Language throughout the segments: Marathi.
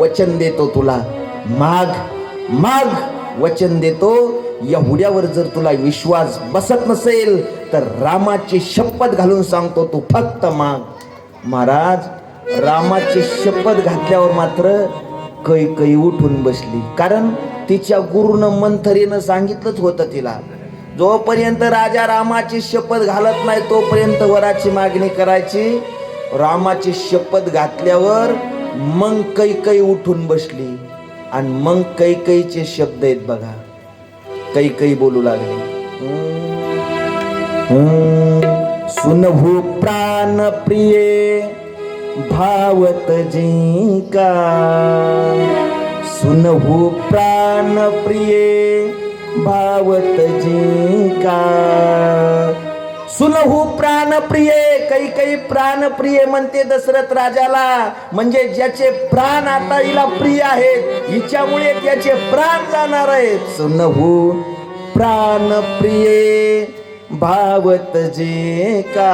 वचन देतो तुला, माग माग वचन देतो. एवढ्यावर जर तुला विश्वास बसत नसेल तर रामाची शपथ घालून सांगतो तू फक्त माग. महाराज रामाची शपथ घातल्यावर मात्र कैकई उठून बसली, कारण तिच्या गुरुनं मंथरीनं सांगितलंच होतं तिला, जोपर्यंत राजा रामाची शपथ घालत नाही तोपर्यंत वराची मागणी करायची. रामाची शपथ घातल्यावर मग कैकई उठून बसली. आणि मग कैकईचे शब्द आहेत बघा. कैकई बोलू लागली, सुनहु प्राण प्रिये भावत जिंका, सुनहु प्राण प्रिये भावत जिंका. सुनहु प्राण प्रिय, कैकई प्राण प्रिय म्हणते दशरथ राजाला, म्हणजे ज्याचे प्राण आता हिला प्रिय आहेत, हिच्यामुळे त्याचे प्राण जाणार आहेत. सुनहु प्राण प्रिय भावत जे का.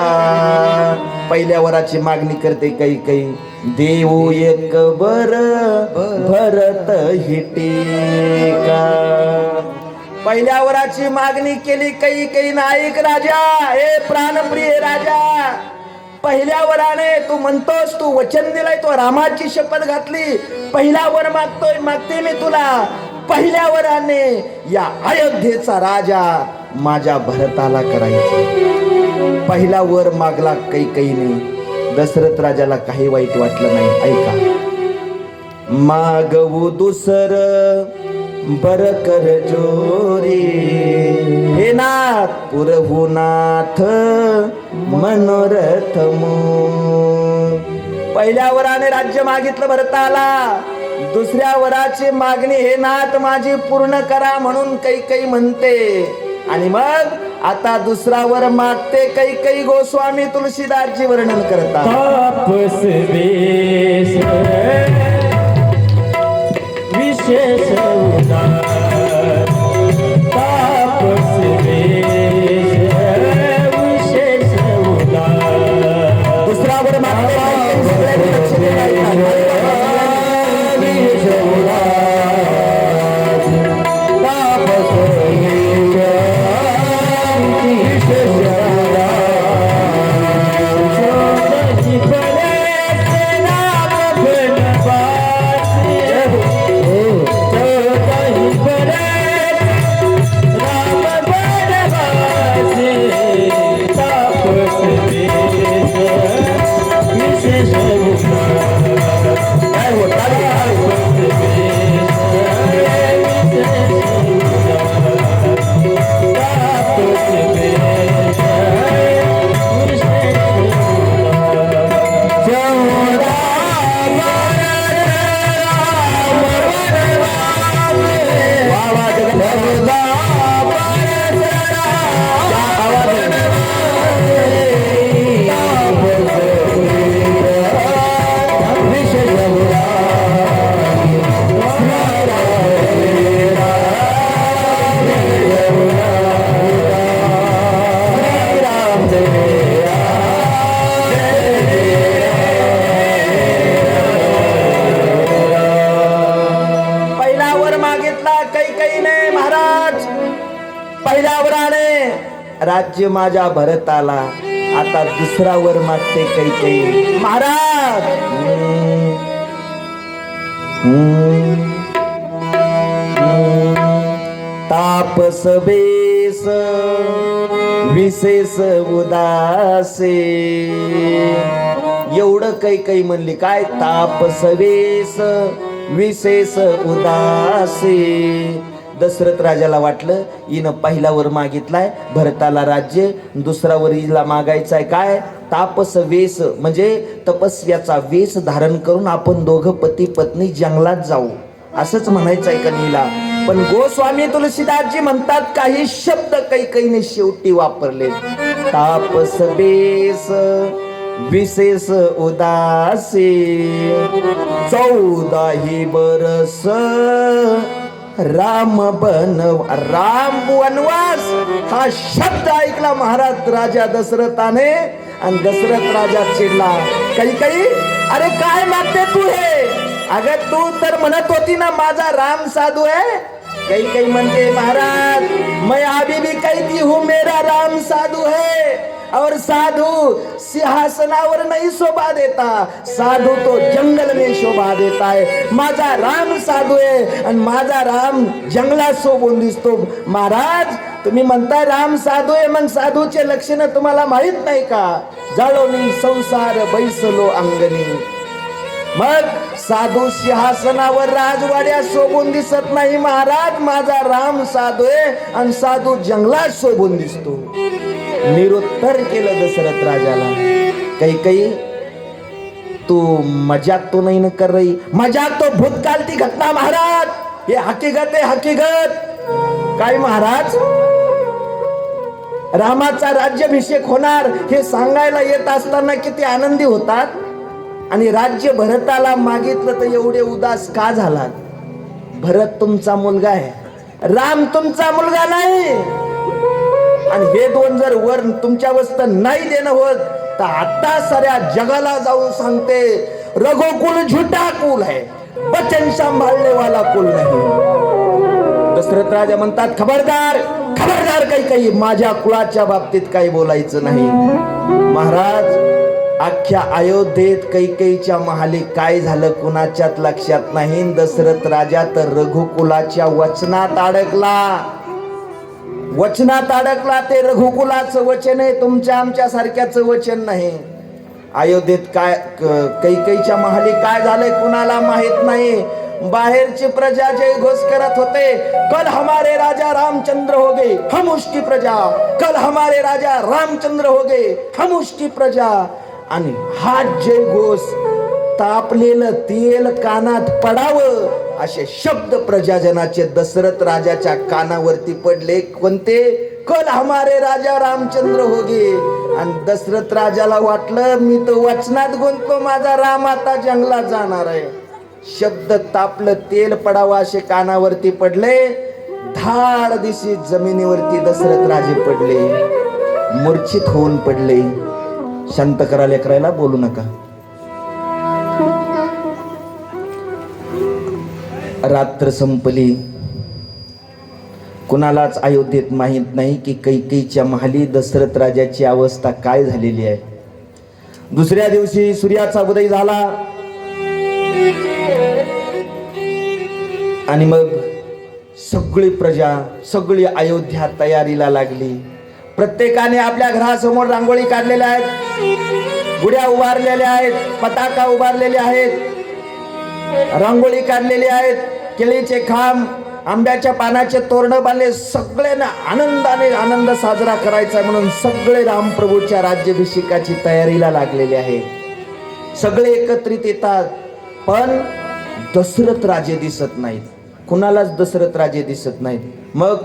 पहिल्या वराची मागणी करते कैकई, देऊ एक बर भरत हिटिका. पहिल्या वराची मागणी केली कैकई. ऐक राजा, हे प्राणप्रिय राजा, पहिल्या वराने तू म्हणतोस, तू वचन दिलंय, तो रामाची शपथ घातली, पहिला वर मागते मी तुला. पहिल्या वराने या अयोध्येचा राजा माझ्या भरताला करायचा. पहिला वर मागला कैकईने. दशरथ राजाला काही वाईट वाटलं नाही. ऐका, मागवू दुसर बर कर जोरी, हे नाथ पुरहु नाथ मनोरथ मो. पहिल्या वराने राज्य मागितलं भरताला, दुसऱ्या वराची मागणी हे नाथ माझी पूर्ण करा म्हणून कैकई म्हणते. आणि मग आता दुसरा वर मागते कैकई. गोस्वामी तुलसीदासजी वर्णन करतात, तापस वेश विशेष उदार, तापस वेश विशेष उदार. दुसरा वर मागते राज्य माझ्या भरताला. आता दुसरा वर मागते कैकई. महाराज तापस बेस विशेष उदासे. एवढं कैकई म्हणली काय, तापस बेस विशेष उदासे. दशरथ राजाला वाटलं हिनं पहिला वर मागितलाय भरताला राज्य, दुसरा वर हिला मागायचाय काय, तापस वेश, म्हणजे तपस्याचा वेश धारण करून आपण दोघं पती पत्नी जंगलात जाऊ, असंच म्हणायचं आहे कन्हीला. पण गोस्वामी तुलसीदासजी म्हणतात काही शब्द कैकईने शेवटी वापरले. तापस वेश विशेष उदासी 14 बरस राम वनवास. हा शब्द ऐकला महाराज राजा दशरथाने आणि दशरथ राजा चिडला. कैकई अरे काय मागते तू हे, अगं तू तर म्हणत होती ना माझा राम साधू आहे. काही काही म्हणते महाराज मैं अभी भी कहती हूँ मेरा राम साधू है. और साधु सिंहासनावर नहीं शोभा देता, साधु तो जंगल में शोभा देता है. माझा राम साधू आहे आणि माझा राम जंगलात शोभून दिसतो. महाराज तुम्ही म्हणताय राम साधू आहे, मग साधूचे लक्षण तुम्हाला माहित नाही का? जाळोनी संसार बैसलो अंगणी. मग साधू सिंहासनावर राजवाड्यात शोभून दिसत नाही महाराज. माझा राम साधू आहे आणि साधू जंगलात शोभून दिसतो. निरुत्तर केलं दशरथ राजाला. काही तू मजाक तो नाही न कर रही. मजाक तो भूतकाल ती घटना महाराज, हे हकीकत आहे हकीकत. काय महाराज रामाचा राज्याभिषेक होणार हे सांगायला येत असताना किती आनंदी होतात, आणि राज्य भरताला मागितलं तर एवढे उदास का झालात? भरत तुमचा मुलगा आहे, राम तुमचा मुलगा नाही. आणि हे दोन जर वर तुमच्या वस्त नाही देणं होत तर आता साऱ्या जगाला जाऊन सांगते रघुकुल झुटा कुल है, वचन सांभाळने वाला कुल नाही. दशरथ राजा म्हणतात खबरदार खबरदार, काही माझ्या कुळाच्या बाबतीत काही बोलायचं नाही. महाराज अख्ख्या अयोध्येत कैकेयीच्या महाली काय झालं कुणाच्यात लक्षात नाही. दशरथ राजा तर रघुकुलाच्या वचनात अडकला. वचनात अडकला. ते रघुकुलाचं वचन आहे, तुमच्या आमच्या सारख्याचं वचन नाही. अयोध्येत काय कैकेयीच्या महाली काय झालंय कुणाला माहित नाही. बाहेरची प्रजा जय घोष करत होते, कल हमारे राजा रामचंद्र हो गए हम उसकी प्रजा, कल हमारे राजा रामचंद्र हो गए हम उसकी प्रजा. आणि हा जय घोष तापलेलं तेल कानात पडावं असे शब्द प्रजाजनाचे दशरथ राजाच्या कानावरती पडले. कोणते? कल हमारे राजा रामचंद्र हो गए. आणि दशरथ राजाला वाटलं मी तो वचनात गुंतलो, माझा राम आता जंगलात जाणार आहे. शब्द तापलं तेल पडावं असे कानावरती पडले. धाड दिशी जमिनीवरती दशरथ राजे पडले, मूर्छित होऊन पडले. शांत करा लेकरायला, बोलू नका. रात्र संपली. कुणालाच अयोध्येत माहित नाही की कैकेयीच्या महाली दशरथ राजाची अवस्था काय झालेली आहे. दुसऱ्या दिवशी सूर्याचा उदय झाला आणि मग सगळी प्रजा सगळी अयोध्या तयारीला लागली. प्रत्येकाने आपल्या घरासमोर रांगोळी काढलेल्या आहेत, गुढ्या उभारलेल्या आहेत, पताका उभारलेले आहेत, रांगोळी काढलेली आहेत, केळीचे खांब, आंब्याच्या पानाचे तोरण बांधले. सगळ्यांना आनंदाने आनंद साजरा करायचा म्हणून सगळे रामप्रभूच्या राज्याभिषेकाची तयारीला लागलेले आहे. सगळे एकत्रित येतात, पण दशरथ राजे दिसत नाहीत. कुणालाच दशरथ राजे दिसत नाहीत. मग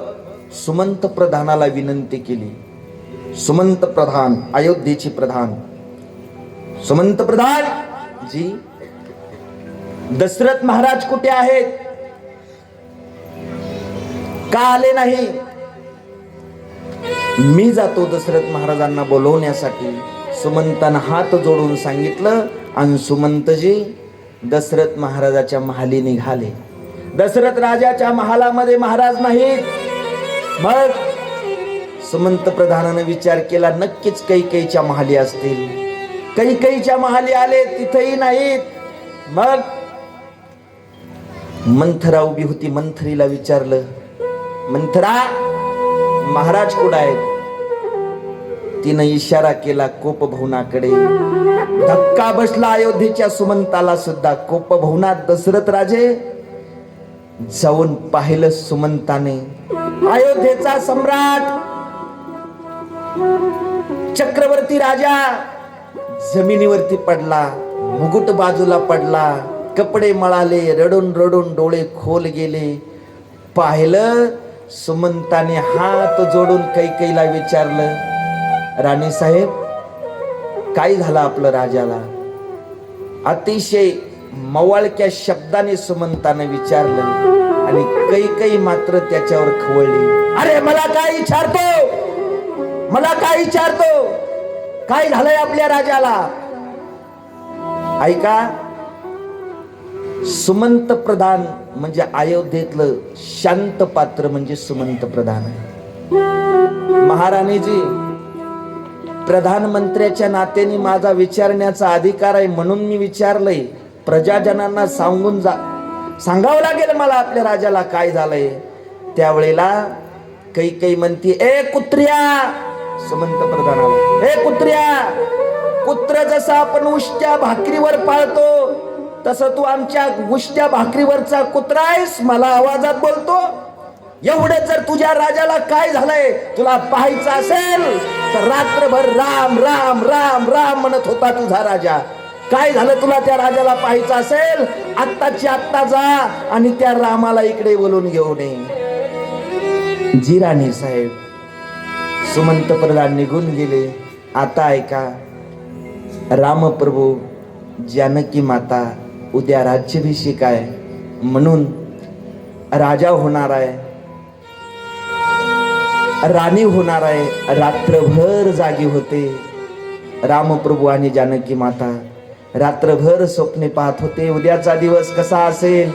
सुमंत प्रधानाला विनंती केली. सुमंत प्रधान, अयोध्येचे प्रधान सुमंत प्रधान जी, दशरथ महाराज कुठे आहेत? का आले नाही? मी जातो दशरथ महाराजांना बोलवण्यासाठी. सुमंतानं हात जोडून सांगितलं आणि सुमंतजी दशरथ महाराजाच्या महाली निघाले. दशरथ राजाच्या महालामध्ये महाराज नाहीत. मग सुमंत प्रधानानं विचार केला नक्कीच कैकेयीच्या महाली असतील. कैकेयीच्या महाली आले, तिथेही नाहीत. मग मंथरा उभी होती, मंथरीला विचारलं मंथरा महाराज कुठे आहेत? तिनं इशारा केला कोपभवनाकडे. धक्का बसला अयोध्येच्या सुमंताला सुद्धा. कोपभवनात दशरथ राजे जाऊन पाहिलं सुमंताने. अयोध्येचा सम्राट चक्रवर्ती राजा जमिनीवरती पडला, मुकुट बाजूला पडला, कपडे मळाले, रडून रडून डोळे खोल गेले. पाहिलं सुमंताने हात जोडून कैकेयीला विचारलं राणी साहेब काय झालं आपलं राजाला? अतिशय मवाळक्या शब्दाने सुमंताने विचारलं आणि कैकेयी मात्र त्याच्यावर खवळली. अरे मला काय विचारतो, मला काय विचारतो, काय झालंय आपल्या राजाला? ऐका सुमंत प्रधान म्हणजे अयोध्येतलं शांत पात्र म्हणजे सुमंत प्रधान आहे. महाराणीजी, प्रधानमंत्र्याच्या नात्याने माझा विचारण्याचा अधिकार आहे म्हणून मी विचारलंय. प्रजाजनांना सांगावं लागेल मला आपल्या राजाला काय झालंय. त्यावेळेला काही म्हणती, ए कुत्र्या, सुमंत प्रधानाला, ए कुत्र्या, कुत्र जसं आपण उष्ट्या भाकरीवर पाळतो तसं तू आमच्या उष्ट्या भाकरीवरचा कुत्रा आहेस, मला आवाजात बोलतो. एवढं जर तुझ्या राजाला काय झालंय तुला पाहायचं असेल तर रात्रभर राम राम राम राम म्हणत होता तुझा राजा. काय झालं तुला त्या राजाला पाहायचं असेल, आत्ताची आत्ता जा आणि त्या रामाला इकडे बोलून घेऊन ये. जी राणी साहेब, सुमंत प्रधान निघून गेले. आता ऐका, रामप्रभू, जानकी माता उद्या राज्याभिषेक आहे म्हणून राजा होणार आहे, राणी होणार आहे. रात्रभर जागी होते रामप्रभू आणि जानकी माता. रात्रभर स्वप्ने पाहत होते. उद्याचा दिवस कसा असेल,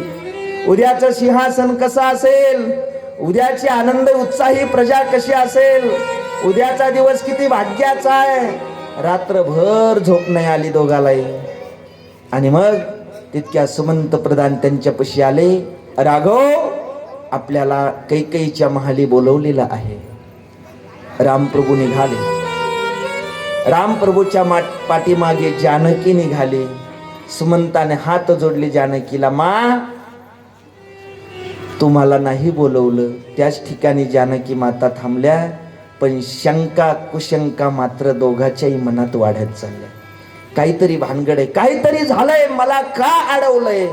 उद्याचं सिंहासन कसं असेल, उद्याची आनंद उत्साही प्रजा कशी असेल, उद्याचा दिवस किती भाग्याचा आहे. रात्रभर झोप नाही आली दोघालाही. आणि मग तितक्या सुमंत प्रधान त्यांच्यापाशी आले. राघव, आपल्याला कैकेयीच्या महाली बोलवलेलं आहे. रामप्रभू निघाले. रामप्रभूच्या पाठीमागे जानकी निघाली. सुमंताने हात जोडले जानकीला. मा, तुम्हाला नाही बोलवलं. त्याच ठिकाणी जानकी माता थांबल्या. पण शंका कुशंका मात्र दोघाच्याही मनात वाढत चालल्या. काहीतरी भानगड आहे, काहीतरी झालंय, मला का अडवलंय.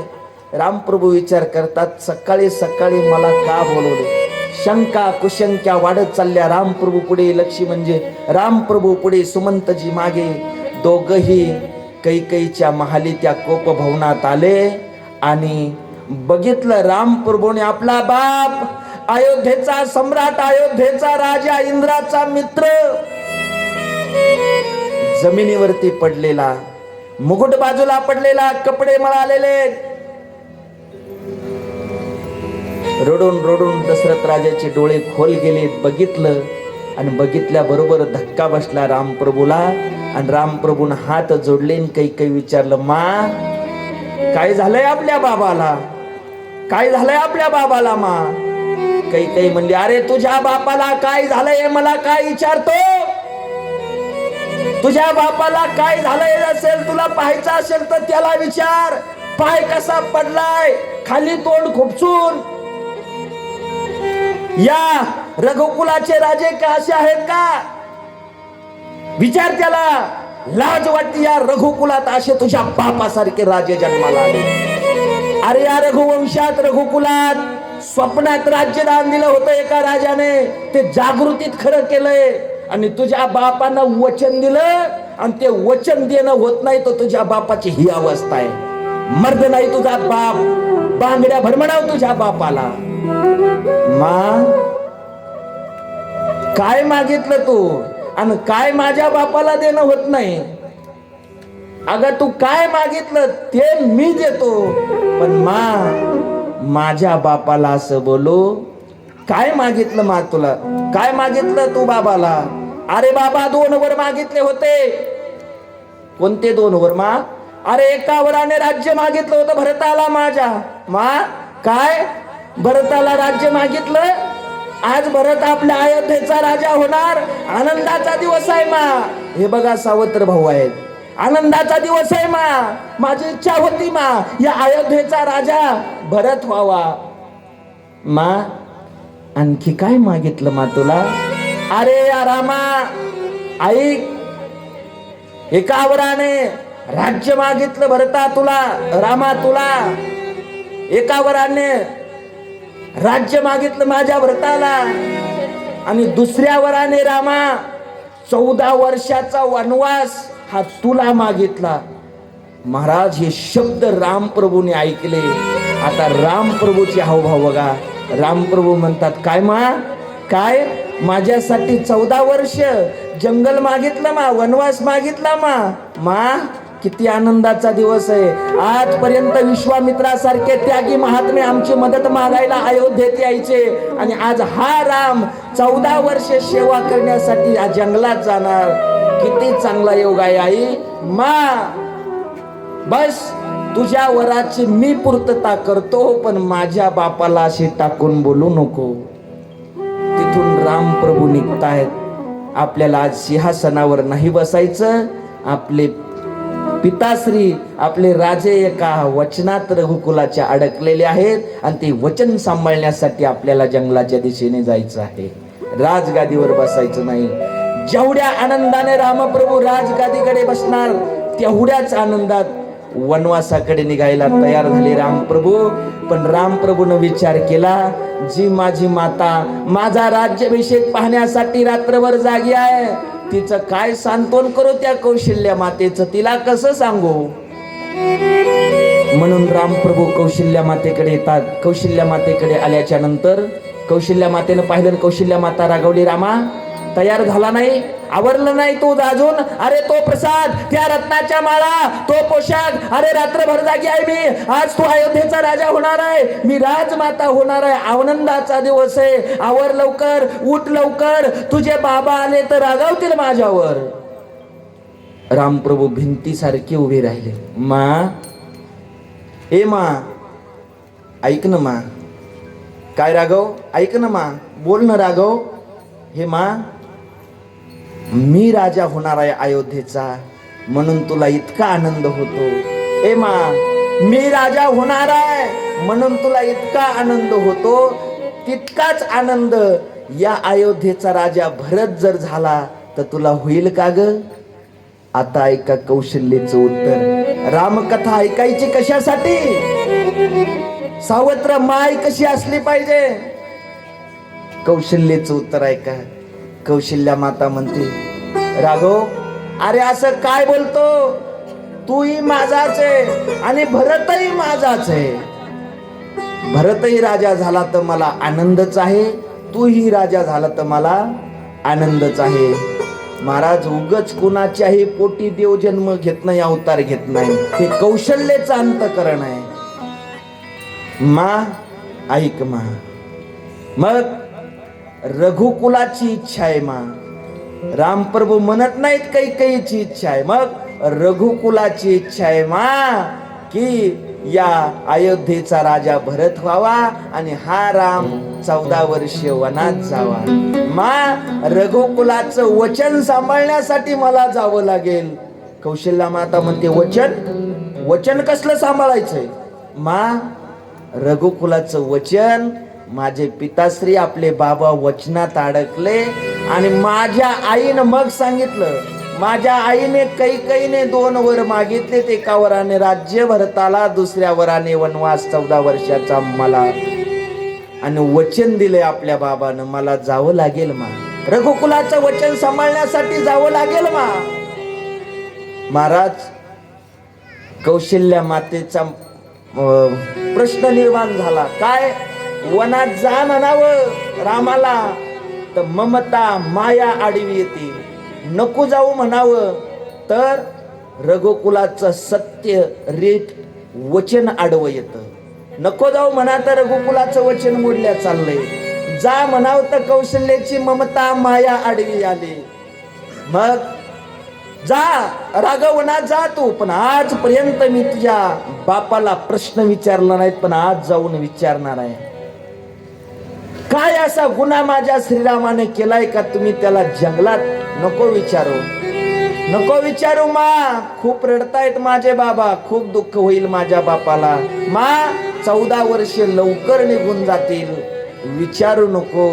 रामप्रभू विचार करतात, सकाळी सकाळी मला का बोलवले. शंका कुशंका वाढत चालल्या. रामप्रभू पुढे, लक्ष्मी म्हणजे रामप्रभू पुढे, सुमंतजी मागे. दोघही कैकेयीच्या महाली त्या कोप भवनात आले आणि बघितलं रामप्रभूने आपला बाप, अयोध्येचा सम्राट, अयोध्येचा राजा, इंद्राचा मित्र जमिनीवरती पडलेला, मुकुट बाजूला पडलेला, कपडे मळालेले. रडून रडून दशरथ राजाचे डोळे खोल गेले. बघितलं आणि बघितल्याबरोबर धक्का बसला रामप्रभूला. आणि रामप्रभून हात जोडले. काही विचारलं, मा, काय झालंय आपल्या बाबाला, काय झालंय आपल्या बाबाला. मा, काही म्हणली, अरे तुझ्या बापाला काय झालंय मला काय विचारतो. तुझ्या बापाला काय झालंय असेल, तुला पाहायचं असेल तर त्याला विचार. पाय कसा पडलाय, खाली तोंड खुपसून. या रघुकुलाचे राजे का असे आहेत का, विचार त्याला. लाज वाटते, या रघुकुलात असे तुझ्या बापासारखे राजे जन्माला आले. अरे या रघुवंशात, रघुकुलात स्वप्नात राज्यदान दिलं होतं एका राजाने, ते जागृतीत खरं केलंय. आणि तुझ्या बापानं वचन दिलं आणि ते वचन देणं होत नाही, तर तुझ्या बापाची ही अवस्था आहे. मर्द नाही तुझा बाप, बांगड्या भरमणाव तुझ्या बापाला. मा, काय मागितलं तू आणि काय माझ्या बापाला देणं होत नाही. अगं तू काय मागितलं ते मी देतो, पण मा, माझ्या बापाला असं बोलू. काय मागितलं मा तुला, काय मागितलं तू बाबाला. अरे बाबा 2 वर मागितले होते. कोणते 2 वर मा. अरे एका वराने राज्य मागितलं होतं भरताला माझ्या. मा, काय भरताला राज्य मागितलं. आज भरत आपल्या अयोध्येचा राजा होणार. आनंदाचा दिवस आहे मा. हे बघा सावत्र भाऊ आहेत. आनंदाचा दिवस आहे मा. माझी इच्छा होती मा, या अयोध्येचा राजा भरत व्हावा. मा, आणखी काय मागितलं मा तुला. अरे या रामा, ऐक, एका वराने राज्य मागितलं भरता तुला, रामा तुला. एका वराने राज्य मागितलं माझ्या भरताला आणि दुसऱ्या वराने रामा 14 वर्षाचा वनवास हा तुला मागितला. महाराज, हे शब्द रामप्रभूने ऐकले. आता रामप्रभूचे हावभाव बघा. रामप्रभू म्हणतात, काय मा, काय माझ्यासाठी 14 वर्ष जंगल मागितलं मा, वनवास मागितला मा. मा, किती आनंदाचा दिवस आहे. आजपर्यंत विश्वामित्रासारखे त्यागी महात्मे आमची मदत मागायला अयोध्येत यायचे आणि आज हा राम 14 वर्षे सेवा करण्यासाठी या जंगलात जाणार. किती चांगला योग आहे आई. बस तुझ्या वराची मी पूर्तता करतो, पण माझ्या बापाला अशी टाकून बोलू नको. तिथून राम प्रभू निघतायत. आपल्याला आज सिंहासनावर नाही बसायचं. आपले पिताश्री आपले राजे एका वचनात रघुकुलाच्या अडकलेले आहेत आणि ते वचन सांभाळण्यासाठी आपल्याला जंगलाच्या दिशेने जायचं आहे. राजगादीवर बसायचं नाही. जेवढ्या आनंदाने रामप्रभू राजगादीकडे बसणार तेवढ्याच आनंदात वनवासाकडे निघायला तयार झाले रामप्रभू. पण रामप्रभूनं विचार केला, जी माझी माता माझा राज्याभिषेक पाहण्यासाठी रात्रभर जागी आहे, तिचं काय सांत्वन करू त्या कौशल्या मातेचं, तिला कसं सांगू. म्हणून रामप्रभू कौशल्या मातेकडे येतात. कौशल्या मातेकडे आल्याच्या नंतर कौशल्या मातेनं पाहिलं. कौशल्या माता रागवली, रामा तयार झाला नाही, आवरलं नाही तू अजून. अरे तो प्रसाद, त्या रत्नाच्या माळा, तो पोशाख, अरे रात्रभर जागी आहे मी. आज तू अयोध्येचा राजा होणार आहे, मी राजमाता होणार आहे. आनंदाचा दिवस आहे. आवर लवकर, उठ लवकर, तुझे बाबा आले तर रागावतील माझ्यावर. रामप्रभू भिंतीसारखे उभे राहिले. ए मा ऐक ना मा. काय राघव, ऐक ना मा, बोल ना राघव. हे मा, मी राजा होणार आहे अयोध्येचा, म्हणून तुला इतका आनंद होतो. ए मा, मी राजा होणार आहे म्हणून तुला इतका आनंद होतो. तितकाच आनंद या अयोध्येचा राजा भरत जर झाला तर तुला होईल का ग. आता ऐका कौशल्येचं उत्तर. रामकथा ऐकायची कशासाठी. सावत्र माय कशी असली पाहिजे. कौशल्येचं उत्तर ऐका. कौशल्या माता म्हणते, राघव अरे असं काय बोलतो, तूही माझाच आहे आणि भरतही माझाच आहे. भरतही राजा झाला तर मला आनंदच आहे, तूही राजा झाला तर मला आनंदच आहे. महाराज उगच कुणाच्याही पोटी देव जन्म घेत नाही, अवतार घेत नाही. हे कौशल्याचं अंतकरण आहे. मा ऐक मा. मग रघुकुलाची इच्छा आहे मा. रामप्रभू म्हणत नाहीत कैकेयीची इच्छा आहे, मग रघुकुलाची इच्छा आहे मा, की या अयोध्येचा राजा भरत व्हावा आणि हा राम 14 वर्षे वनात जावा. मा रघुकुलाचं वचन सांभाळण्यासाठी मला जावं लागेल. कौशल्या माता म्हणते, वचन कसलं सांभाळायचंय. मा रघुकुलाचं वचन, माझे पिताश्री आपले बाबा वचनात अडकले आणि माझ्या आईनं मग सांगितलं. माझ्या आईने कैकेयीने 2 वर मागितले. एका वराने राज्य भरताला, दुसऱ्या वराने वनवास 14 वर्षाचा मला, आणि वचन दिले आपल्या बाबानं, मला जावं लागेल मा. रघुकुलाचं वचन सांभाळण्यासाठी जावं लागेल मा. महाराज कौशल्या मातेचा प्रश्न निर्माण झाला. काय वनात जा म्हणावं रामाला तर ममता माया आडवी येते. नको जाऊ म्हणावं तर रघुकुलाचं सत्य रीत वचन आडवं येतं. नको जाऊ म्हणा तर रघुकुलाचं वचन मोडल्या चाललंय. जा म्हणावं तर कौशल्याची ममता माया आडवी आली. मग जा राघवना जा तू, पण आजपर्यंत मी तुझ्या बापाला प्रश्न विचारला नाहीत, पण आज जाऊन विचारणार आहे. काय असा गुन्हा माझ्या श्रीरामाने केलाय का तुम्ही त्याला जंगलात. नको विचारू मा. खूप रडतायत माझे बाबा, खूप दुःख होईल माझ्या बापाला. मा 14 वर्षे लवकर निघून जातील, विचारू नको.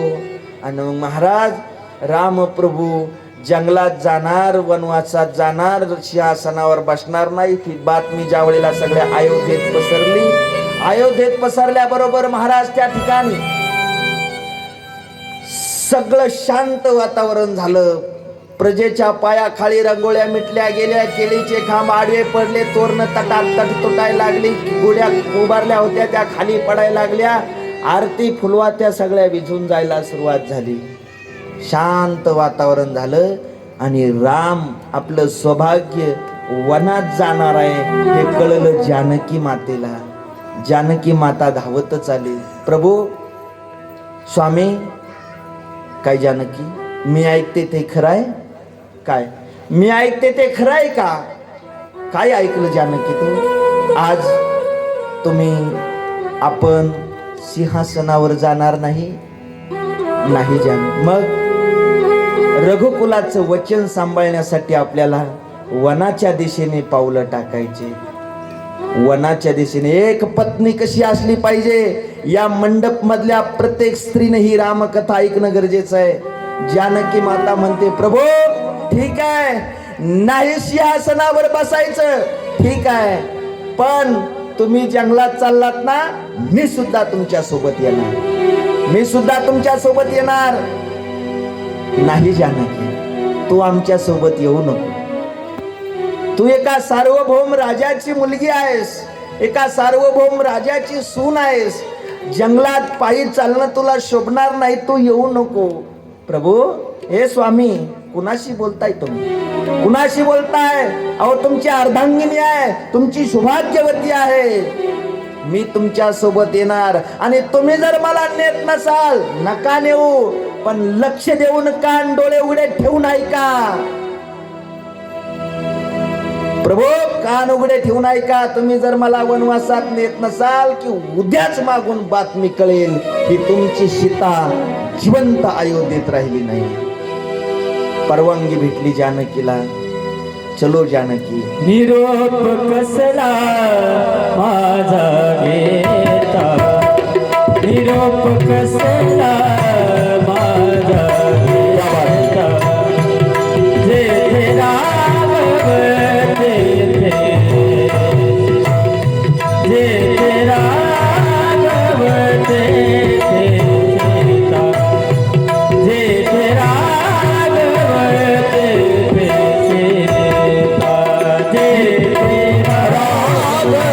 आणि महाराज रामप्रभू जंगलात जाणार, वनवासात जाणार, सिंहासनावर बसणार नाही. ही बातमी ज्या वेळेला सगळ्या अयोध्येत पसरली, अयोध्येत पसरल्याबरोबर महाराज त्या ठिकाणी सगळं शांत वातावरण झालं. प्रजेच्या पायाखाली रांगोळ्या मिटल्या गेल्या, केळीचे खांब आडवे पडले, तोरण तटातट तुटायला लागली, गुड्या उभारल्या होत्या त्या खाली पडायला लागल्या, आरती फुलवात्या सगळ्या विझून जायला सुरुवात झाली. शांत वातावरण झालं आणि राम आपलं सौभाग्य वनात जाणार आहे हे कळलं जानकी मातेला. जानकी माता धावतच आली. प्रभू स्वामी, काय जानकी, मी ऐकते ते खरं आहे काय? मी ऐकते ते खरं आहे का? काय ऐकलं जानकी तू? आज तुम्ही आपण सिंहासनावर जाणार नाही? नाही जान. मग रघुकुलाचं वचन सांभाळण्यासाठी आपल्याला वनाच्या दिशेने पावलं टाकायचे. वनाच्या दिशेने. एक पत्नी कशी असली पाहिजे या मंडप मधल्या प्रत्येक स्त्रीने ही रामकथा ऐकणं गरजेचं आहे. जानकी माता म्हणते, प्रभू ठीक आहे, नाही सिंहासनावर बसायचं ठीक आहे, पण तुम्ही जंगलात चाललात ना, मी सुद्धा तुमच्या सोबत येणार, मी सुद्धा तुमच्या सोबत येणार. नाही जानकी, तू आमच्या सोबत येऊ नको. तू एका सार्वभौम राजाची मुलगी आहेस, एका सार्वभौम राजाची सून आहेस. जंगलात पायी चालणं तुला शोभणार नाही, तू येऊ नको. प्रभू, हे स्वामी, कुणाशी बोलताय तुम्ही? कुणाशी बोलताय? अहो तुमची अर्धांगिनी आहे, तुमची सौभाग्यवती आहे. मी तुमच्या सोबत येणार आणि तुम्ही जर मला नेत नसाल नका नेऊ, पण लक्ष देऊन कान डोळे उघडे ठेवून ऐका. प्रभू कान उघडे ठेवून ऐका. तुम्ही जर मला वनवासात नेत नसाल की उद्याच मागून बातमी कळेल की तुमची सीता जिवंत अयोध्येत राहिली नाही. परवानगी भेटली जानकीला. चलो जानकी. निरोप कसला माझा घेता, निरोप कसला माझा घेता, जेथे राघव तेथे, जेथे राघव तेथे सीता, जेथे राघव तेथे सीता, जेथे राघव तेथे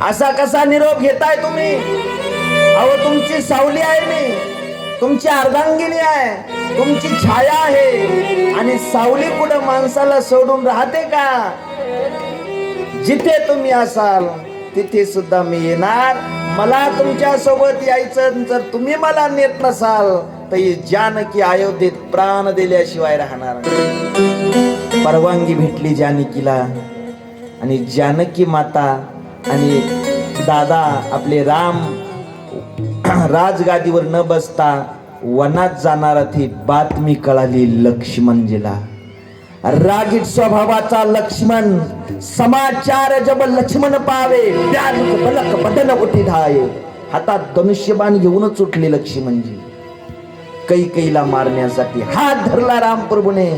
असा कसा निरोप घेताय तुम्ही? अहो तुमची सावली आहे मी, तुमची अर्धांगिनी आहे, तुमची छाया आहे. आणि सावली कुठं माणसाला सोडून राहते का? जिथे तुम्ही असाल तिथे सुद्धा मी येणार. मला तुमच्या सोबत यायचं. जर तुम्ही मला नेत नसाल तर ही जानकी अयोध्येत प्राण दिल्याशिवाय राहणार. परवानगी भेटली जानकीला आणि जानकी माता आणि दादा आपले राम राजगादीवर न बसता वनात जाणार ती बातमी कळाली लक्ष्मणजीला. रागीट स्वभावाचा लक्ष्मण. समाचार जब लक्ष्मण पावे, व्याध बलक बदन उठी धाये. हातात धनुष्यबाण घेऊनच उठले लक्ष्मणजी कैकेयीला मारण्यासाठी. हात धरला रामप्रभूने.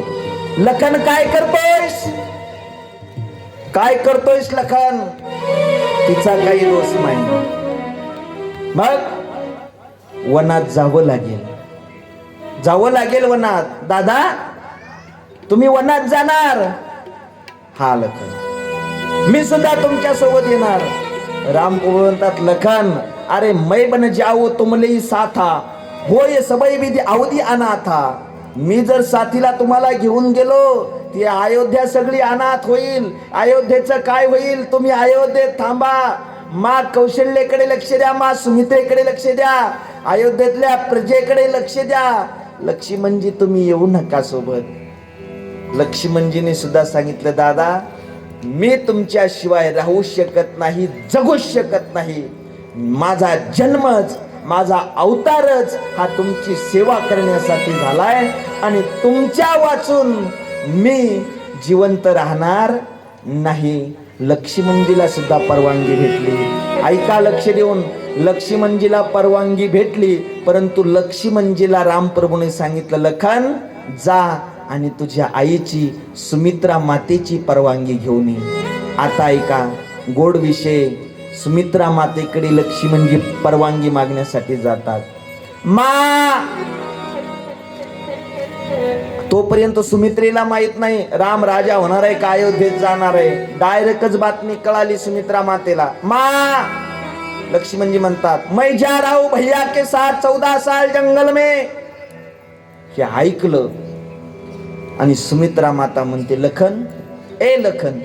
लखन काय करतोयस? काय करतोयस लखन? तिचा काही दोष नाही. मग वनात जावं लागेल, जावं लागेल वनात. दादा तुम्ही वनात जाणार? हा लखन, मी सुद्धा तुमच्या सोबत येणार. राम म्हणतात, लखन अरे मै बन जाओ तुमले साथा, होय सबई विधी अवधी अनाथा. मी जर साथीला तुम्हाला घेऊन गेलो ती अयोध्या सगळी अनाथ होईल. अयोध्येचं काय होईल? तुम्ही अयोध्येत थांबा. मा कौशल्येकडे लक्ष द्या, मा सुमित्रेकडे लक्ष द्या, अयोध्येतल्या प्रजेकडे लक्ष द्या. लक्ष्मणजी तुम्ही येऊ नका सोबत. लक्ष्मणजीने सुद्धा सांगितलं, दादा मी तुमच्याशिवाय राहू शकत नाही, जगू शकत नाही. माझा जन्मच, माझा अवतारच हा तुमची सेवा करण्यासाठी झालाय आणि तुमच्या वाचून मी जिवंत राहणार नाही. लक्ष्मणजीला सुद्धा परवानगी भेटली. ऐका लक्ष देऊन, लक्ष्मणजीला परवानगी भेटली, परंतु लक्ष्मणजीला रामप्रभूने सांगितलं, लखन जा आणि तुझ्या आईची सुमित्रा मातेची परवानगी घेऊन ये. आता ऐका गोड विषय. सुमित्रा मातेकडे लक्ष्मणजी परवानगी मागण्यासाठी जातात. मा तोपर्यंत सुमित्रेला माहित नाही राम राजा होणार आहे का अयोध्येत जाणार आहे. डायरेक्टच बातमी कळाली सुमित्रा मातेला. मा लक्ष्मणजी म्हणतात, मैं जा रहा हूं भैया के साथ 14 साल जंगल में. हे ऐकलं आणि सुमित्रा माता म्हणते, लखन ए लखन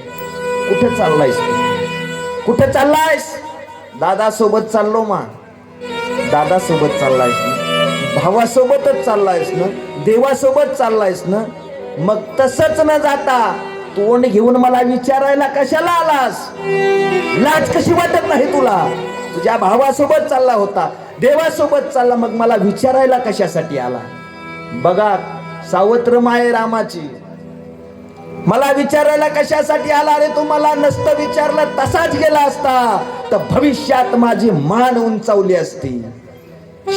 कुठे चाललायस तू? कुठे चाललायस? दादा सोबत चाललो मा. दादा सोबत चाललायस ना? भावासोबतच चाललायस ना? देवासोबत चाललायस ना? मग तसंच न जाता तोंड घेऊन मला विचारायला कशाला आलास? लाज कशी वाटत नाही तुला? तुझ्या भावासोबत चालला होता, देवासोबत चालला, मग मला विचारायला कशासाठी आला? बघा सावत्र माये रामाची. मला विचारायला कशासाठी आला रे? तुम्हाला नसतं विचारलं तसाच गेला असता तर भविष्यात माझी मान उंचावली असती.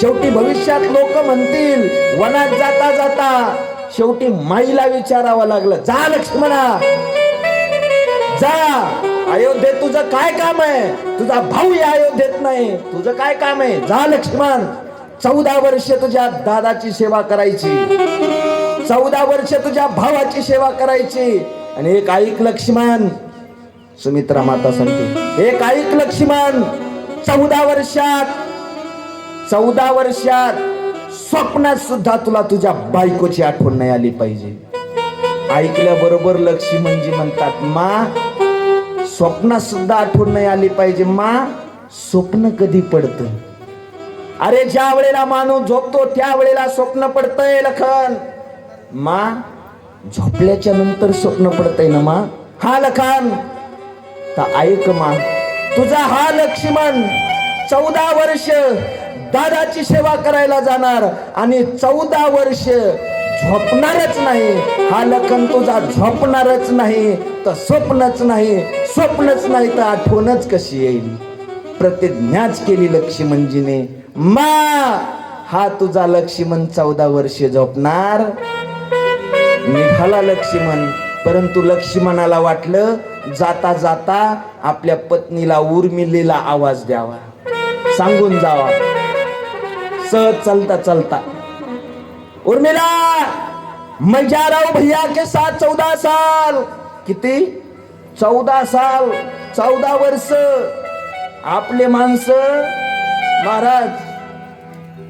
शेवटी भविष्यात लोक म्हणतील, वनात जाता जाता शेवटी माईला विचारावं लागलं, जा लक्ष्मणा जा, अयोध्येत तुझं काय काम आहे? तुझा भाऊ या अयोध्येत नाही, तुझं काय काम आहे? जा लक्ष्मण. 14 वर्ष तुझ्या दादाची सेवा करायची, 14 वर्ष तुझ्या भावाची सेवा करायची. आणि एक ऐक लक्ष्मण, सुमित्रा माता सांगते, एक ऐक लक्ष्मण, 14 वर्षात स्वप्नात सुद्धा तुला तुझ्या बायकोची आठवण नाही आली पाहिजे. ऐकल्याबरोबर लक्ष्मणजी म्हणतात, मा स्वप्नात सुद्धा आठवण नाही आली पाहिजे. मा स्वप्न कधी पडतं? अरे ज्या वेळेला माणूस झोपतो त्या वेळेला स्वप्न पडतंय लखन. मा झोपल्याच्या नंतर स्वप्न पडतंय ना मा? हा लखन. तर ऐक मा, तुझा हा लक्ष्मण 14 वर्ष दादाची सेवा करायला जाणार आणि 14 वर्ष झोपणारच नाही. हा लखन तुझा झोपणारच नाही तर स्वप्नच नाही, स्वप्नच नाही तर आठवणच कशी येईल? प्रतिज्ञाच केली लक्ष्मणजीने. मा हा तुझा लक्ष्मण 14 वर्ष झोपणार. निघाला लक्ष्मण, परंतु लक्ष्मणाला वाटलं जाता जाता आपल्या पत्नीला उर्मिलेला आवाज द्यावा, सांगून जावा. सहज चलता चलता, उर्मिला मैं जा रहा हूं भैया के साथ 14 साल. किती? 14 साल, 14 वर्ष. आपले माणसं महाराज,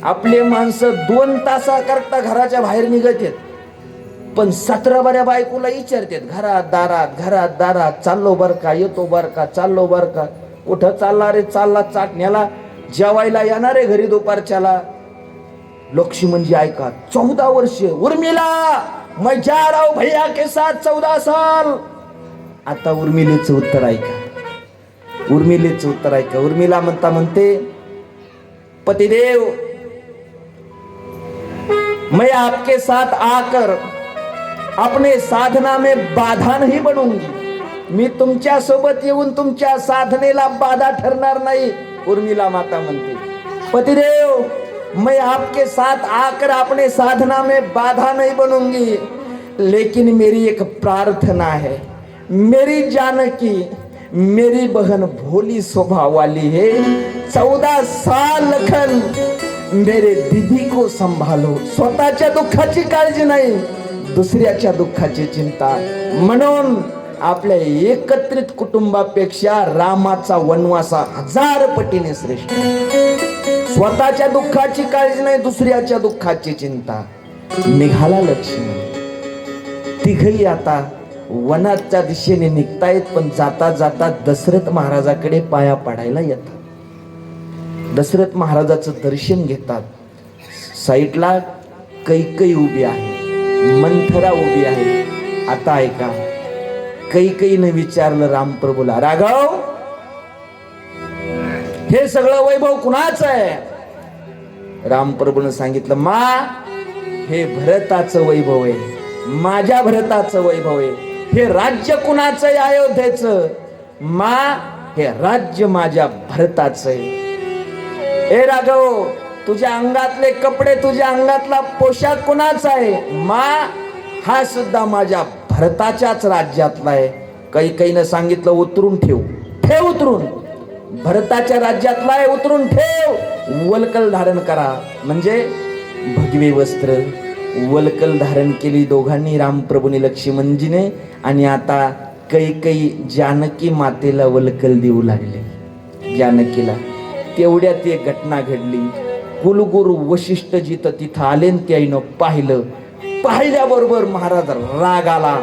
आपले माणसं 2 तासाकरता घराच्या बाहेर निघत आहेत, पण 17 बऱ्या बायकोला विचारतात घरात दारात, चाललो बर का, येतो बर का, चाललो बर का. कुठं चालला रे? चालला चाटण्याला, जेवायला येणार आहे घरी दुपारच्याला. लक्ष्मणजी ऐका, 14 वर्ष. उर्मिला मैं जा रहा हूं भैया के साथ 14 साल. आता उर्मिलेचं उत्तर ऐका, उर्मिलेचं उत्तर ऐका. उर्मिला म्हणते, पतिदेव मैं आपके साथ आकर अपने साधना में बाधा नहीं बनूंगी. मी तुमच्या सोबत येऊन तुमच्या साधनेला बाधा ठरणार नाही. उर्मिला माता म्हणते, पतिदेव मैं आपके साथ आकर अपने साधना में बाधा नहीं बनूंगी, लेकिन मेरी एक प्रार्थना है. मेरी जानकी, मेरी बहन भोली स्वभाव वाली है. 14 साल लखन मेरे दीदी को संभालो. स्वतःच्या दुःखाची काळजी नाही, दुसऱ्याच्या दुःखाची चिंता. म्हणून आपल्या एकत्रित कुटुंबापेक्षा रामाचा वनवास 1000 पटीने श्रेष्ठ. स्वतःच्या दुःखाची काळजी नाही, दुसऱ्याच्या दुःखाची चिंता. निघाला लक्ष्मण. तिघही आता वनाच्या दिशेने निघतायत, पण जाता जाता दशरथ महाराजाकडे पाया पडायला येतात. दशरथ महाराजाचं दर्शन घेतात. साईडला कैकई उभी आहे, मंथरा उभी आहे. आता ऐका, कैकईने विचारलं रामप्रभूला, राघव हे सगळं वैभव कुणाचं आहे? रामप्रभूने सांगितलं, मा हे भरताचं वैभव आहे, माझ्या भरताचं वैभव आहे. हे राज्य कुणाचं आहे? अयोध्येचं. मा हे राज्य माझ्या भरताचं आहे. ए राघव, तुझ्या अंगातले कपडे, तुझ्या अंगातला पोशाख कुणाचा आहे? मा हा सुद्धा माझ्या भरताच्याच राज्यातला आहे. कैकईनं सांगितलं, उतरून ठेव, ठेव उतरून, भरताच्या राज्यातला आहे, उतरून ठेव. वलकल धारण करा. म्हणजे भगवे वस्त्र वलकल धारण केली दोघांनी, रामप्रभूने लक्ष्मणजीने. आणि आता कैकई जानकी मातेला वलकल देऊ लागले. जानकीला तेवढ्यात एक घटना घडली. कुलगुरू वशिष्ठ जिथं तिथं आले, त्याईनं पाहिलं. पाहिल्याबरोबर महाराज राग आला.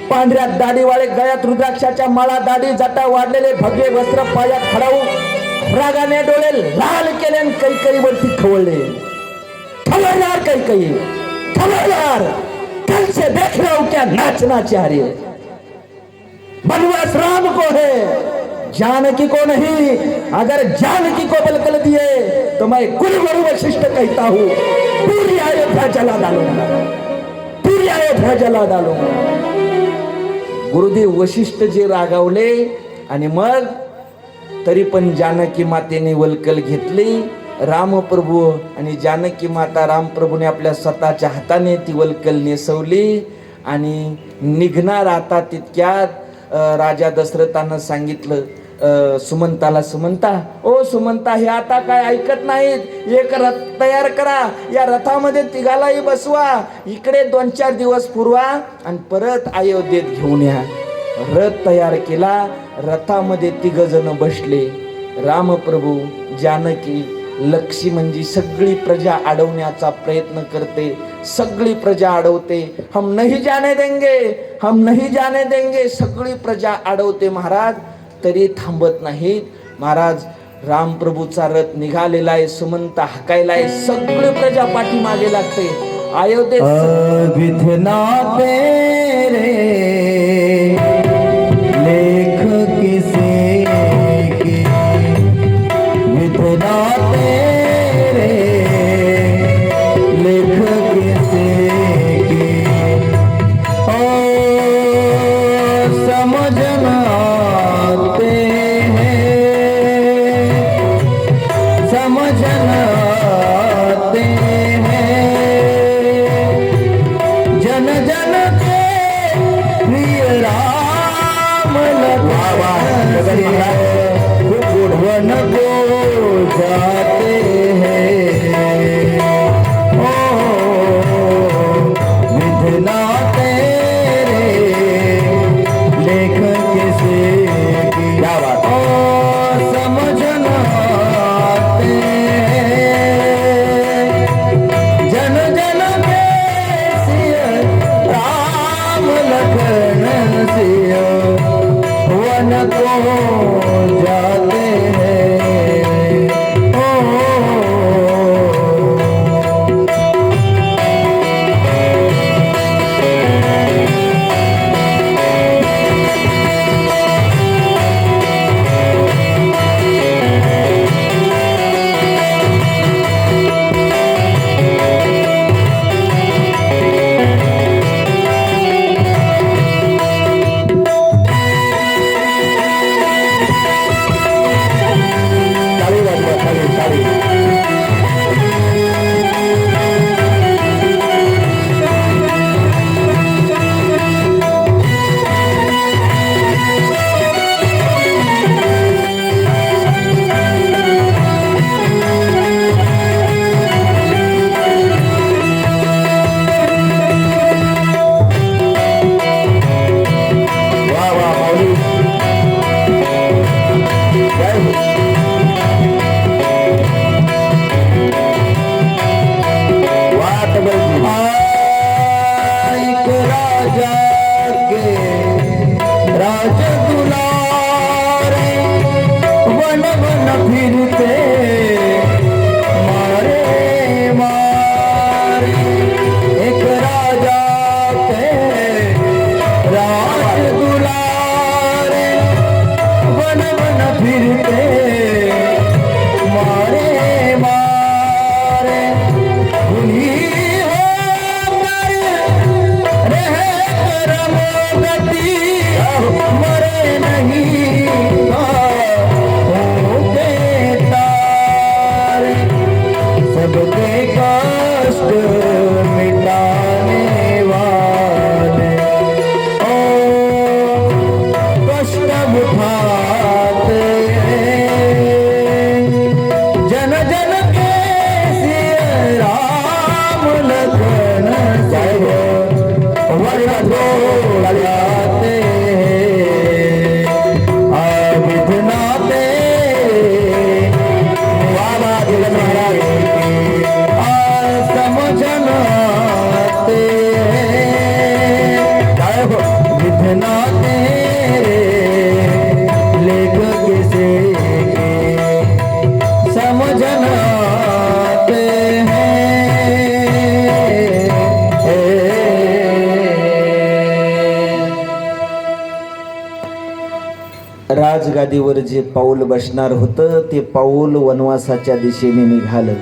पांढऱ्या दाढीवाळे, गळ्यात रुद्राक्षाच्या माळा, दाढी जटा वाढलेले, भगवे वस्त्र पायात खडावून रागाने डोळे लाल केले आणि कैकईवरती खवळले. खवळणार कैकई, खवळणार. कल से देख रहा हूं क्या नाचना चाह रही है. बनवास राम को है, जानकी को नहीं. अगर जानकी को बलकल दिए तो मैं कुलगुरु वशिष्ठ कहता हूं, पूरी अयोध्या जला डालूंगा, पूरी अयोध्या जला डालूंगा. गुरुदेव वशिष्ठ जे रागावले. आणि मग तरी पण जानकी मातेने वलकल घेतली. रामप्रभू आणि जानकी माता, रामप्रभूने आपल्या स्वतःच्या हाताने ती वलकल नेसवली आणि निघणार. आता तितक्यात राजा दशरथानं सांगितलं सुमंताला, सुमंता, ओ सुमंता, हे आता काय ऐकत नाहीत, एक रथ तयार करा, या रथामध्ये तिघालाही बसवा, इकडे 2-4 दिवस पुरवा आणि परत अयोध्येत घेऊन या. रथ तयार केला. रथामध्ये 3 जण बसले. रामप्रभू, जानकी, लक्ष्मणजी. सगळी प्रजा अडवण्याचा प्रयत्न करते, सगळी प्रजा अडवते. हम नहीं जाने देंगे, हम नहीं जाने देंगे. सगळी प्रजा अडवते महाराज, तरी थांबत नाहीत. महाराज रामप्रभूचा रथ निघालेला आहे, सुमंत हाकायला आहे, सगळी प्रजा पाठीमागे लागते. अयोध्येत विधना तेरे लेख किसे की, विधना तेरे लेख किसे की. ओ समझना आते हैं, समझना आते हैं. जन जन के प्रिय राम लखन वन को जाते हैं. ओ विधना तेरे लेख किसे की. क्या बात. ओ समझना आते हैं. जन जन के सिय राम लखन सिय वन को जाते हैं. ओ वन वन फिरते मारे मारे एक राजा के राज दुलारे वन वन फिरते मारे मारे उन्हीं होकर रहे करमगति मरे नहीं होते तारे सबके कष्ट मिटाने वाले ओ कष्ट उठाते जन जन के सिय राम लखन सिय वन धोलाते विधनाते बाबा जगन महाराज समझनाते विधनाते लेख किसे समझनाते राजगादीवर जे पाऊल बसणार होतं ते पाऊल वनवासाच्या दिशेने निघालं.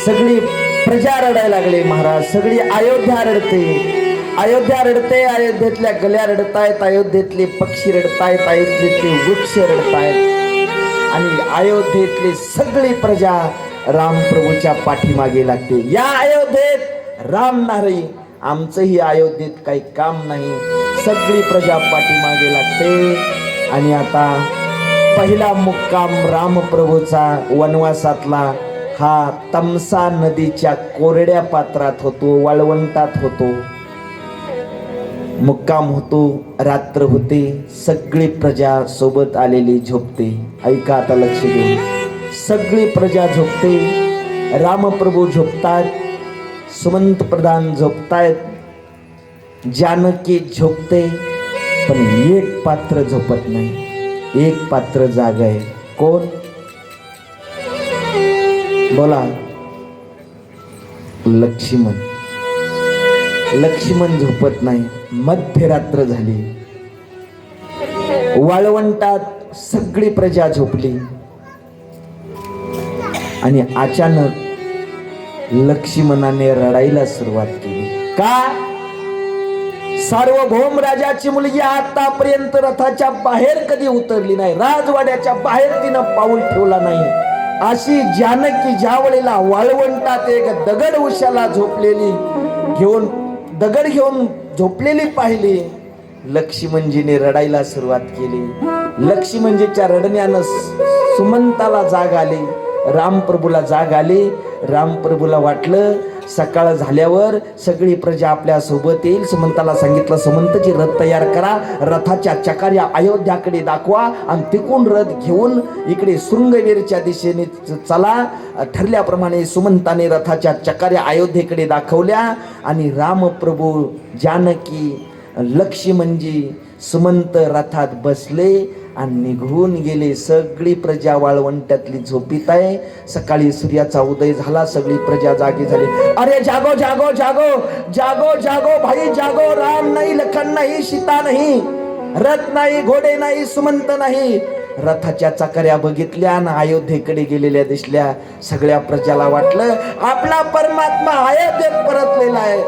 सगळी प्रजा रडायला लागले महाराज. सगळी अयोध्या रडते, अयोध्या रडते. अयोध्येतल्या गल्या रडतायत, अयोध्येतले पक्षी रडतायत, अयोध्येतले वृक्ष रडतायत आणि अयोध्येतली सगळी प्रजा रामप्रभूच्या पाठीमागे लागते. या अयोध्येत राम नाही, आमचंही अयोध्येत काही काम नाही. सगळी प्रजा पाठीमागे लागते. आणि आता पहिला मुक्काम रामप्रभूचा वनवासातला हा तमसा नदीच्या कोरड्या पात्रात होतो, वाळवंटात होतो. मुक्काम होतो, रात्र होते. सगळी प्रजा सोबत आलेली झोपते. ऐका आता लक्ष देऊन. सगळी प्रजा झोपते. रामप्रभू झोपतात, सुमंत प्रधान झोपतायत, जानकी झोपते. पण एक पात्र झोपत नाही. एक पात्र जागा आहे. कोण? बोला. लक्ष्मण. लक्ष्मण झोपत नाही. मध्यरात्र झाली. वाळवंटात सगळी प्रजा झोपली आणि अचानक लक्ष्मणाने रडायला सुरुवात केली. का? सार्वभौम राजाची मुलगी आतापर्यंत रथाच्या बाहेर कधी उतरली नाही, राजवाड्याच्या बाहेर तिनं पाऊल ठेवला नाही. अशी जानकी ज्या वेळेला वाळवंटात एक दगड उशाला झोपलेली घेऊन दगड घेऊन झोपलेली पाहिली, लक्ष्मणजीने रडायला सुरुवात केली. लक्ष्मणजीच्या रडण्यानं सुमंताला जाग आली, रामप्रभूला जाग आली. रामप्रभूला वाटलं सकाळ झाल्यावर सगळी प्रजा आपल्या सोबत येईल. सुमंताला सांगितलं, सुमंतची रथ तयार करा, रथाच्या चकाऱ्या अयोध्याकडे दाखवा आणि तिकून रथ घेऊन इकडे शृंगवीरच्या दिशेने चला. ठरल्याप्रमाणे सुमंताने रथाच्या चकाऱ्या अयोध्येकडे दाखवल्या आणि रामप्रभू, जानकी, लक्ष्मणजी, सुमंत रथात बसले आणि निघून गेले. सगळी प्रजा वाळवंट्यातली झोपीत आहे. सकाळी सूर्याचा उदय झाला, सगळी प्रजा जागी झाली. अरे जागो जागो जागो जागो जागो भाई जागो. राम नाही, लखन नाही, सीता नाही, रथ नाही, घोडे नाही, सुमंत नाही. रथाच्या चकऱ्या बघितल्या आणि अयोध्येकडे गेलेल्या दिसल्या. सगळ्या प्रजाला वाटलं आपला परमात्मा अयोध्येत परतलेला आहे.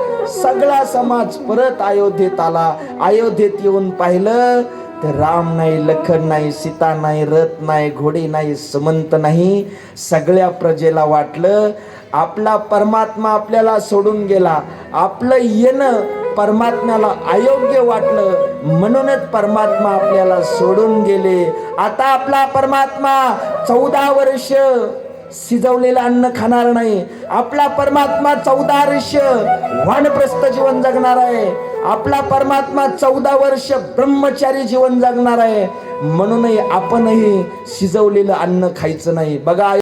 सगळा समाज परत अयोध्येत आला. अयोध्येत येऊन पाहिलं तर राम नाही, लखन नाही, सीता नाही, रथ नाही, घोडे नाही, सुमंत नाही. सगळ्या प्रजेला वाटलं आपला परमात्मा आपल्याला सोडून गेला. आपलं येणं परमात्म्याला अयोग्य वाटलं, म्हणूनच परमात्मा आपल्याला सोडून गेले. आता आपला परमात्मा 14 वर्ष शिजवलेलं अन्न खाणार नाही. आपला परमात्मा 14 वर्ष वानप्रस्थ जीवन जगणार आहे. आपला परमात्मा 14 वर्ष ब्रह्मचारी जीवन जगणार आहे. म्हणूनही आपणही शिजवलेलं अन्न खायचं नाही. बघा.